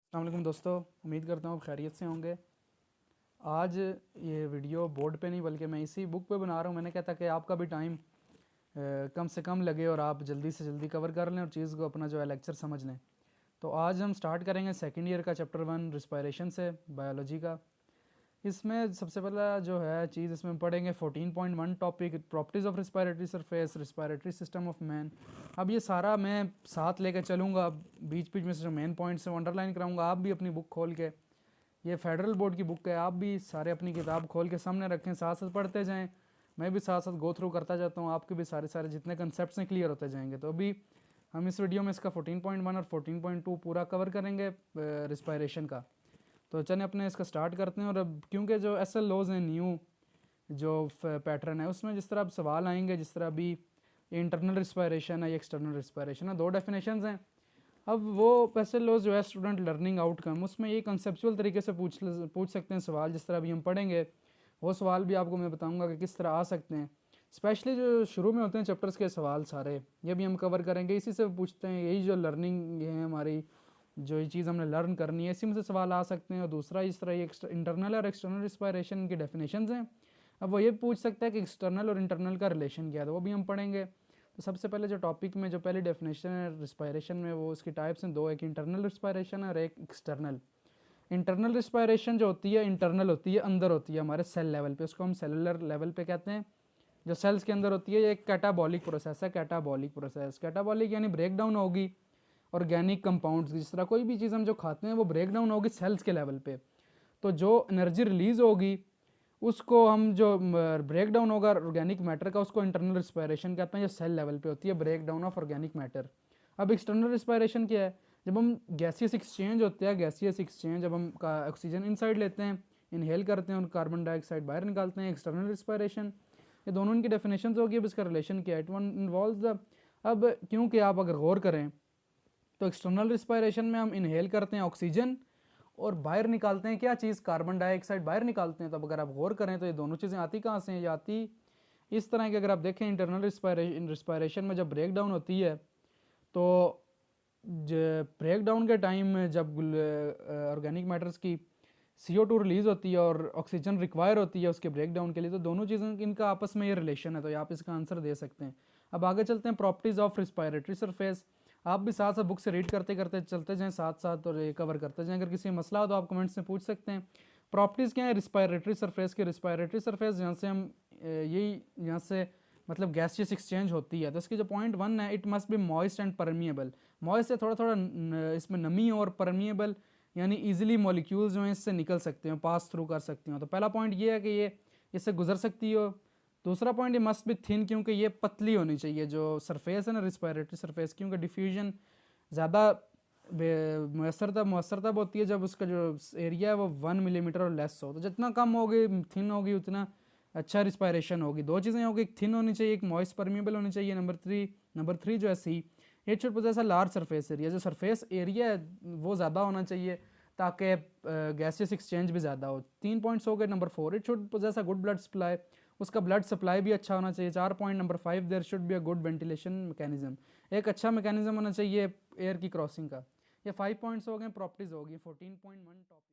अस्सलाम वालेकुम दोस्तों, उम्मीद करता हूँ आप खैरियत से होंगे। आज ये वीडियो बोर्ड पे नहीं बल्कि मैं इसी बुक पे बना रहा हूँ। मैंने कहता कि आपका भी टाइम कम से कम लगे और आप जल्दी से जल्दी कवर कर लें और चीज़ को अपना जो है लेक्चर समझ लें। तो आज हम स्टार्ट करेंगे सेकेंड ईयर का चैप्टर 1 रिस्पायरेशन से, बायोलॉजी का। इसमें सबसे पहला जो है चीज़ इसमें पढ़ेंगे 14.1 topic properties of respiratory surface, respiratory system of man. अब ये सारा मैं साथ लेकर चलूँगा, बीच बीच में से जो मेन पॉइंट्स हैं अंडरलाइन कराऊँगा। आप भी अपनी बुक खोल के, ये फेडरल बोर्ड की बुक है, आप भी सारे अपनी किताब खोल के सामने रखें, साथ साथ पढ़ते जाएं। मैं भी साथ साथ गो थ्रू करता जाता हूँ, आपके भी सारे सारे जितने कंसेप्ट हैं क्लियर होते जाएंगे। तो अभी हम इस वीडियो में इसका 14.1 और 14.2 पूरा कवर करेंगे रिस्पायरेशन का। तो चलें अपने इसका स्टार्ट करते हैं। और अब क्योंकि जो एस एल लॉज हैं न्यू जो पैटर्न है उसमें जिस तरह अब सवाल आएंगे, जिस तरह अभी इंटरनल रिस्पायरेशन है, एक्सटर्नल रिस्पायरेशन है, दो डेफिनेशंस हैं। अब वो एस एल लॉज जो है स्टूडेंट लर्निंग आउटकम, उसमें ये कंसेप्चुअल तरीके से पूछ सकते हैं सवाल, जिस तरह अभी हम पढ़ेंगे वो सवाल भी आपको मैं बताऊंगा कि किस तरह आ सकते हैं। स्पेशली जो शुरू में होते हैं चैप्टर्स के सवाल सारे, ये भी हम कवर करेंगे, इसी से पूछते हैं। यही जो लर्निंग है हमारी, जो ये चीज़ हमने लर्न करनी है, इसी में से सवाल आ सकते हैं। और दूसरा इस तरह ये इंटरनल और एक्सटर्नल रिस्पायरेशन की डेफिनेशंस हैं। अब वो ये पूछ सकता है कि एक्सटर्नल और इंटरनल का रिलेशन क्या है, तो वो भी हम पढ़ेंगे। तो सबसे पहले जो टॉपिक में जो पहली डेफिनेशन है रिस्पायरेशन में, वो उसकी टाइप्स हैं दो, एक इंटरनल रिस्पायरेशन है और एक एक्सटर्नल। इंटरनल रिस्पायरेशन जो होती है इंटरनल होती है, अंदर होती है हमारे सेल लेवल पे, उसको हम सेलुलर लेवल पे कहते हैं। जो सेल्स के अंदर होती है, ये एक कैटाबॉलिक प्रोसेस है। कैटाबॉलिक प्रोसेस, कैटाबॉलिक यानी ब्रेक डाउन होगी ऑर्गेनिक कंपाउंड्स, जिस तरह कोई भी चीज़ हम जो खाते हैं वो ब्रेक डाउन होगी सेल्स के लेवल पे। तो जो एनर्जी रिलीज होगी उसको हम जो ब्रेक डाउन होगा ऑर्गेनिक मैटर का, उसको इंटरनल रिस्पायरेशन कहते हैं, जो सेल लेवल पे होती है, break down of organic matter. अब एक्सटर्नल रिस्पायरेशन क्या है? जब हम गैसियस एक्सचेंज होते हैं, गैसियस एक्सचेंज, जब हम ऑक्सीजन इनसाइड लेते हैं, इनहेल करते हैं और कार्बन डाइऑक्साइड बाहर निकालते हैं, एक्सटर्नल रिस्पायरेशन। ये दोनों इनकी डेफिनेशन होगी। अब इसका रिलेशन क्या है? इट वन इन्वॉल्व द, अब क्योंकि आप अगर गौर करें तो एक्सटर्नल रिस्पायरेशन में हम इनहेल करते हैं ऑक्सीजन और बाहर निकालते हैं क्या चीज़? कार्बन डाइऑक्साइड बाहर निकालते हैं। तो अब अगर आप गौर करें तो ये दोनों चीज़ें आती कहाँ से हैं? ये आती इस तरह की, अगर आप देखें इंटरनल रिस्पायरेशन में जब ब्रेक डाउन होती है तो ब्रेक डाउन के टाइम में जब ऑर्गेनिक मैटर्स की CO2 रिलीज़ होती है और ऑक्सीजन रिक्वायर होती है उसके ब्रेक डाउन के लिए, तो दोनों चीज़ें इनका आपस में ये रिलेशन है। तो आप इसका आंसर दे सकते हैं। अब आगे चलते हैं प्रॉपर्टीज़ ऑफ रिस्पायरेटरी सरफेस। आप भी साथ साथ बुक से रीड करते करते चलते जाएं साथ साथ और ये कवर करते जाएं। अगर किसी मसला हो तो आप कमेंट्स में पूछ सकते हैं। प्रॉपर्टीज़ क्या है रिस्पायरेटरी सरफेस के? रिस्पायरेटरी सरफेस यहाँ से हम यही यहाँ से मतलब गैसियस एक्सचेंज होती है, तो इसकी जो पॉइंट 1 है, it must be moist and permeable. Moist से थोड़ा थोड़ा इसमें नमी हो, और परमिएबल यानी इजीली मॉलिक्यूल्स जो हैं इससे निकल सकते हो, पास थ्रू कर सकती हो। तो पहला पॉइंट ये है कि ये इससे गुजर सकती हो। दूसरा पॉइंट, ये मस्ट बी थिन, क्योंकि ये पतली होनी चाहिए जो सरफेस है ना रिस्पायरेटरी सरफेस, क्योंकि डिफ्यूजन ज़्यादा मुअसर तब होती है जब उसका जो एरिया है वो 1 मिलीमीटर और लेस हो। तो जितना कम होगी, थिन होगी, उतना अच्छा रिस्पायरेशन होगी। दो चीज़ें होगी, एक थिन होनी चाहिए, एक मॉइस्ट परमिएबल होनी चाहिए। नंबर थ्री जो है C, it should possess a large surface area. जो सरफेस एरिया है वो ज़्यादा होना चाहिए ताकि गैसियस एक्सचेंज भी ज़्यादा हो। 3 पॉइंट्स हो गए। Number 4, it should possess a good blood supply, उसका ब्लड सप्लाई भी अच्छा होना चाहिए। 4 point. Number 5, there should be a good ventilation mechanism, एक अच्छा मैकेनिज्म होना चाहिए एयर की क्रॉसिंग का। ये 5 पॉइंट्स हो गए, प्रॉपर्टीज़ हो गई। 14.1 टॉपिक